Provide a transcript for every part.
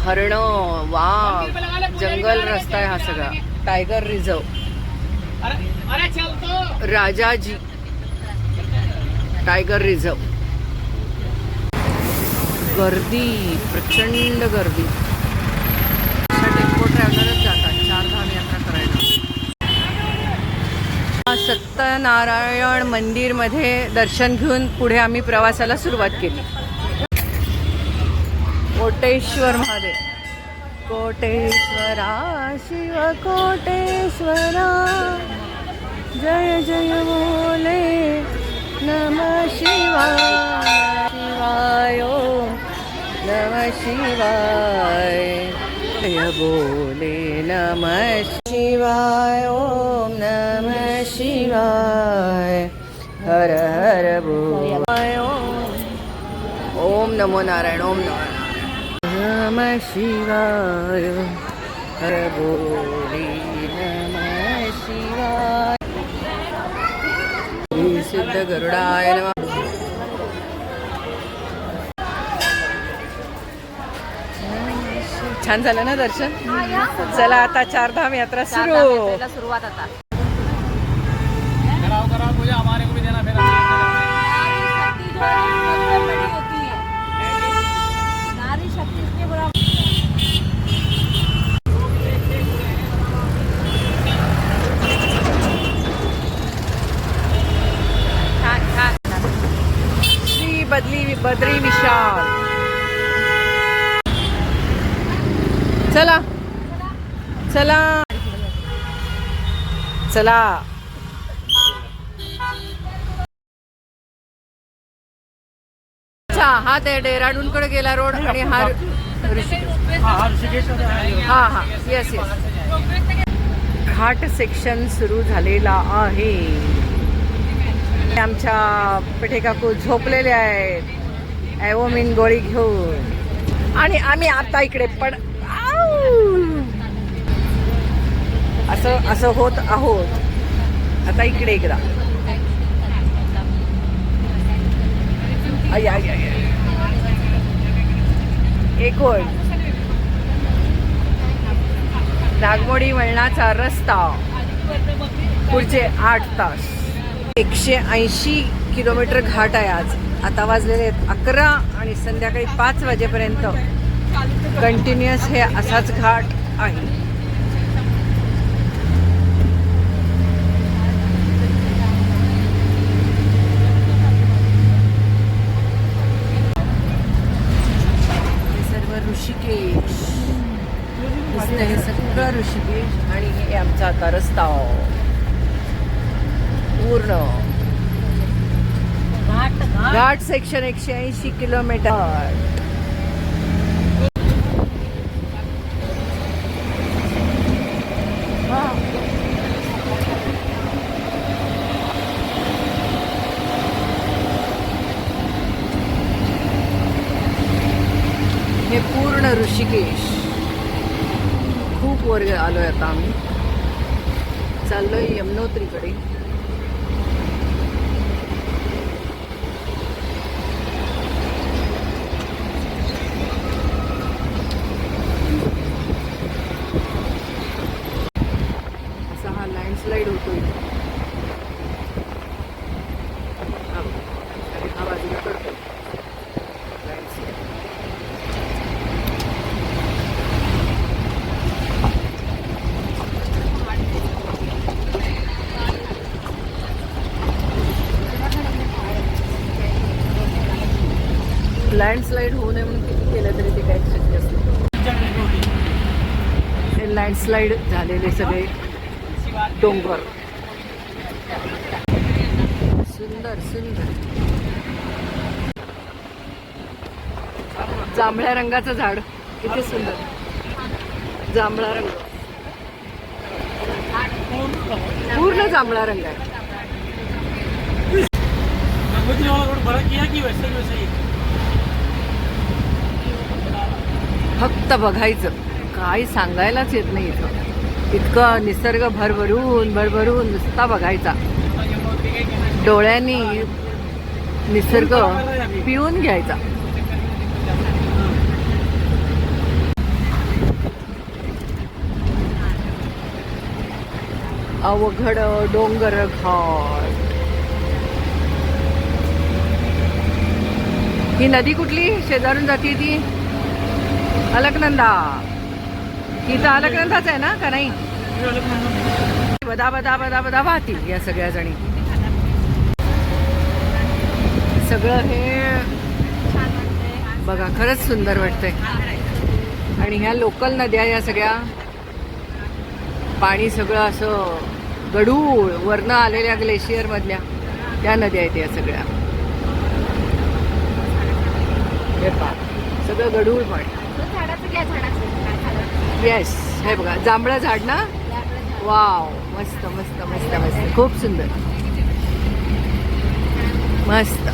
हरण, वाघ, जंगल रस्ता आहे हा सगळा. Tiger reserve, Rajaji tiger reserve. गर्दी, प्रचंड गर्दी. टेम्पो ट्रॅव्हलरच जातात 4 धाम यात्रा करायला. सत्यनारायण मंदिरमध्ये दर्शन घेऊन पुढे आम्ही प्रवासाला सुरुवात केली. कोटेश्वर महादेव. कोटेश्वरा शिव कोटेश्वरा, जय जय बोले नमः शिवाय. शिवाय ओम नमः शिवाय, जय बोले नमः शिवाय ओम नमः शिवाय, हर हर बोले ओम नमो नारायण. ओम नमः शिवाय, हर बोले नमः शिवाय. सिद्ध गरुडाय नमः. छान झालं ना दर्शन. चला आता 4 धाम यात्रा सुरुवात आता. हमारे को भी देना फिर. नारी शक्ति के बराबर. श्री बद्री विशाल. चला चला चला. अच्छा, हा ते डेहराडूनकडे गेला रोड आणि हा ऋषिकेश. हा हा, येस येस. घाट सेक्शन सुरू झालेला आहे. आमच्या पेठे काकू झोपलेले आहेत ॲवोमिन गोळी घेऊन. आणि आम्ही आता इकडे असं होत आहोत. आता इकडे एकदा एक ओळ. नागमोडी वळणाचा रस्ता पुढचे 8 तास. 180 किलोमीटर घाट आहे आज. आता वाजलेले आहेत 11 आणि संध्याकाळी 5 वाजेपर्यंत कंटिन्युअस हे असाच घाट आहे. ऋषिकेश दिसतं, हे सगळं ऋषिकेश. आणि हे आमचा आता रस्ता पूर्ण घाट सेक्शन 180 किलोमीटर. हे पूर्ण ऋषिकेश. खूप वर आलोय आता आम्ही. चाललोय यमुनोत्रीकडे. असा हा लँडस्लाईड होतोय. हा बाजूला करतो लँडस्लाईड होऊ नये म्हणून किती केलं तरी ते काही शक्य असतं. हे लँडस्लाईड झालेले सगळे डोंगर. सुंदर सुंदर. जांभळ्या रंगाचं झाड किती सुंदर. जांभळा रंग, पूर्ण जांभळा रंग आहे. फक्त बघायचं, काही सांगायलाच येत नाही. इतकं निसर्ग भरभरून भरभरून नुसता बघायचा. डोळ्यांनी निसर्ग पिऊन घ्यायचा. अवघड डोंगर घाट. ही नदी कुठली शेजारून जाते ती? अलकनंदा. ही तर अलकनंदाच आहे ना का नाही? बदा बदा बदा बदा वाहतील या सगळ्या जणी. सगळं हे बघा खरंच सुंदर वाटतंय. आणि ह्या लोकल नद्या या सगळ्या, पाणी सगळं असं गढूळ वरनं आलेल्या ग्लेशियर मधल्या त्या नद्या आहेत या सगळ्या. हे पहा सगळं गढूळ पाणी. येस, हे बघा जांभळं झाड ना. वाव, मस्त मस्त मस्त मस्त, खूप सुंदर, मस्त.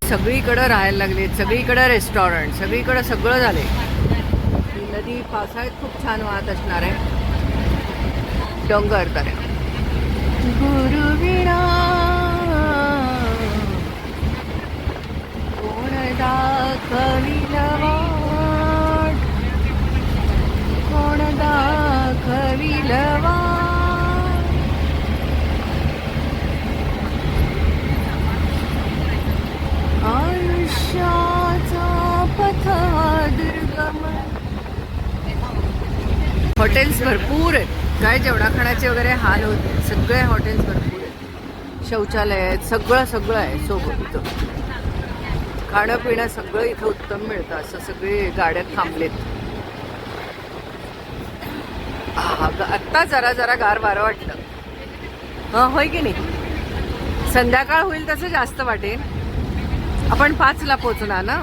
सगळीकडं राहायला लागले, सगळीकडं रेस्टॉरंट, सगळीकडं सगळं झाले. ही नदी पावसाळ्यात खूप छान वाहत असणार आहे. डोंगर तर गुरुविणा कोण दाखविल वाट, कोण दाखविल वाट. आयुष्याचा पथ दुर्गम. हॉटेल्स भरपूर आहेत. काय जेवणाखाण्याचे वगैरे हाल होते. सगळे हॉटेल्स भरपूर आहेत, शौचालय आहेत, सगळं सगळं आहे सोबत. इथं खाणं पिणं सगळं इथं उत्तम मिळतं. असं सगळे गाड्यात थांबलेत. आत्ता जरा जरा गार वारं वाटलं. हां होय की नाही? संध्याकाळ होईल तसं जास्त वाटेल. आपण 5ला पोचणार ना.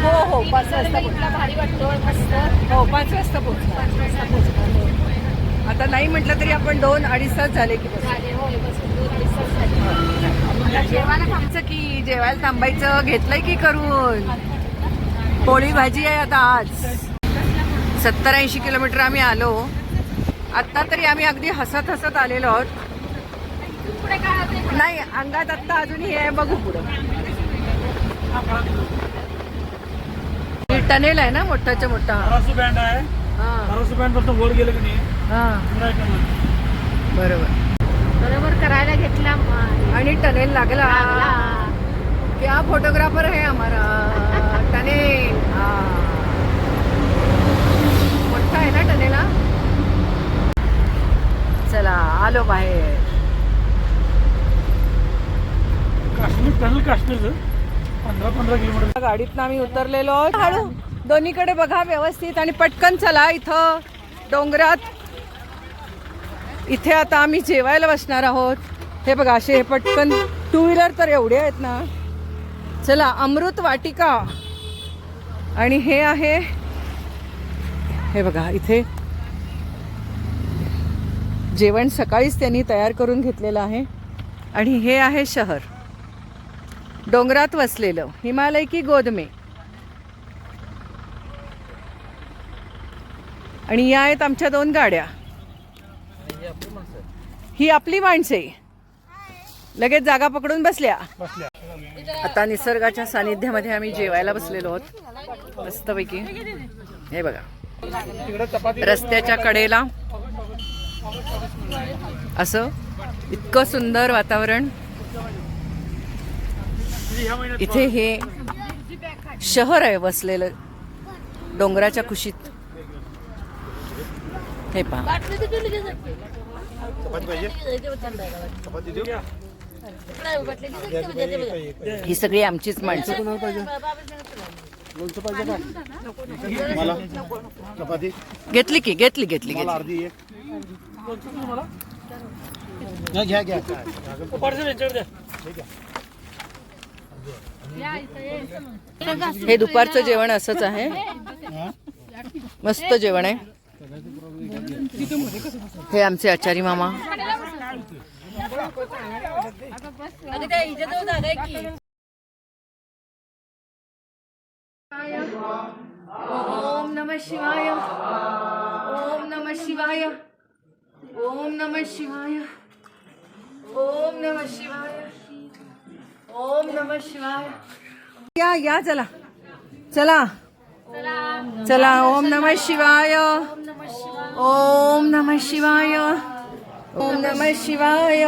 हो हो 5 वाजता भारी वाटतो. हो 5 वाजता पोहोचणार. आता नाही म्हटलं तरी आपण 2-2.5 तास झाले की जेवायला की जेवायला थांबायचं. घेतलंय की करून. पोळी भाजी आहे आता आज. 70-80 किलोमीटर आम्ही आलो. आत्ता तरी आम्ही अगदी हसत हसत आलेलो आहोत. नाही अंगात आत्ता अजूनही आहे, बघू पुढं. टनेल आहे ना मोठाच्या मोठा. बँड आहे. बँड फक्त वर गेलं की नाही. बरोबर करायला घेतला आणि टनेल लागला. क्या फोटोग्राफर है हमारा. टनेल मोठा आहे ना टनेला. चला आलो बाहेर. काश्मीर टनेल काश्मीरचं 15 किलोमीटर. गाडीतनं आम्ही उतरलेलो आहोत. हळू दोन्हीकडे बघा व्यवस्थित आणि पटकन चला. इथं डोंगरात इथे आता आम्ही जेवायला बसणार आहोत. हे बघा असे हे पटकन 2 व्हीलर तर एवढे आहेत ना. चला अमृत वाटिका. आणि हे आहे, हे बघा इथे जेवण सकाळीच त्यांनी तयार करून घेतलेलं आहे. आणि हे आहे शहर डोंगरात वसलेलं, हिमालय की गोद में. आणि या आहेत आमच्या 2 गाड्या. ही आपली माणसे लगेच जागा पकडून बसल्या. आता निसर्गाच्या सानिध्यामध्ये आम्ही जेवायला बसलेलो आहोत मस्तपैकी. हे बघा रस्त्याच्या कडेला असं इतकं सुंदर वातावरण. इथे हे शहर आहे वसलेलं डोंगराच्या कुशीत. हे पहा ही सगळी आमचीच माणसं. घेतली की घेतली घेतली घेतली. हे दुपारचं जेवण असंच आहे. मस्त जेवण आहे. हे आमचे आचारी मामा. ओम नमः शिवाय. ओम नमः शिवाय. ओम नमः शिवाय. ओम नमः शिवाय. ओम नमः शिवाय. या चला चला. चला ओम नमः शिवाय, ओम नमः शिवाय, ओम नमः शिवाय,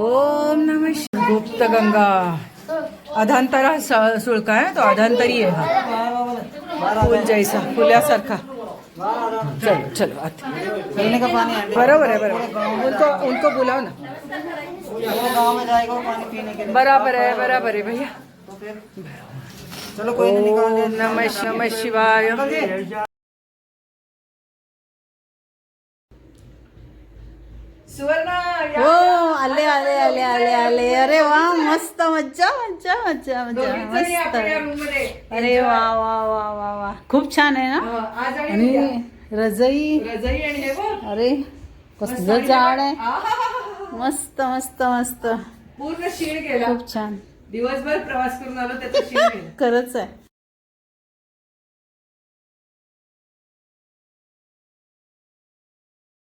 ओम नमः शिवाय. गुप्त गंगा अधांतरा सुळका आहे तो, अधांतरी आहे हा, फूल जैसा फुल्यासारखा. चलो चलो आते. पीने का पानी है बरोबर है बरोबर. उनको बुलाओ ना. गाँव में जाएगा वो पानी पीने के लिए. बराबर है भैया. तो फिर चलो कोई नहीं निकाल ओम नमः शिवाय. सुवर्णा या. हो आले आले आले आले आले. अरे वा मस्त, मज्जा मज्जा मज्जा मज्जा दोघीजणी मस्त. आपल्या रूममध्ये. अरे वा वा वा वा वा खूप छान आहे ना. आज आणि उद्या. आणि रजई, रजाई आणि हे बघ. अरे कसलं जाड आहे. आहाहाहा. मस्त मस्त मस्त पूर्ण शीण गेला. खूप छान. दिवसभर प्रवास करून आलो त्याचा शीण गेला. खरंच आहे.